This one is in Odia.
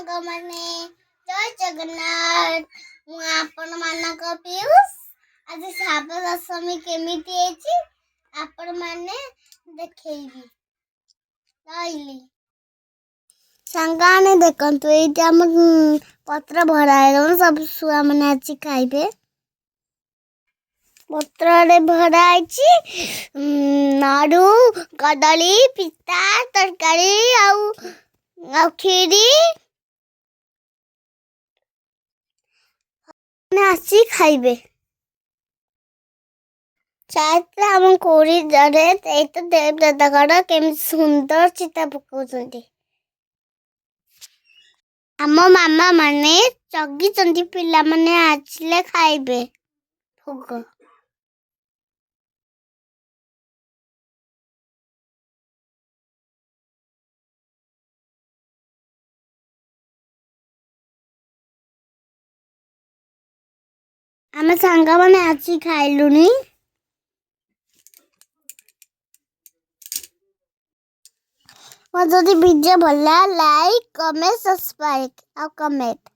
ସାଙ୍ଗମାନେ ଜୟ ଜଗନ୍ନାଥ। ମୁଁ ଆପଣମାନଙ୍କ ପିୟୁଷ। ଆଜି ଶ୍ରାବଣ ଦଶମୀ କେମିତି ହେଇଛି ଆପଣମାନେ ଦେଖେଇବି। ରହିଲି ସାଙ୍ଗମାନେ ଦେଖନ୍ତୁ, ଏଇଟା ଆମ ପତ୍ର ଭରା ହେଇଗଲା। ସବୁ ଛୁଆମାନେ ଆଜି ଖାଇବେ। ପତ୍ରରେ ଭରା ହେଇଛି ନାଡୁ, କଦଳୀ, ପିତା, ତରକାରୀ ଆଉ କ୍ଷୀରି। ଆସି ଖାଇବେ। ଚାହିଁଥିଲେ ଆମ କୋରିଡରରେ ଏଇତ ଦେବଦାଦାଗଡ଼ କେମିତି ସୁନ୍ଦର ଚିତା ପକାଉଛନ୍ତି। ଆମ ମାମା ମାନେ ଜଗିଛନ୍ତି ପିଲାମାନେ ଆସିଲେ ଖାଇବେ ଭୋଗ। ଆମେ ସାଙ୍ଗମାନେ ଆସି ଖାଇଲୁଣି। ଯଦି ଭିଡ଼ିଓ ଭଲ ଲାଇକ୍, କମେଣ୍ଟ, ସବସ୍କ୍ରାଇବ ଆଉ କମେଣ୍ଟ।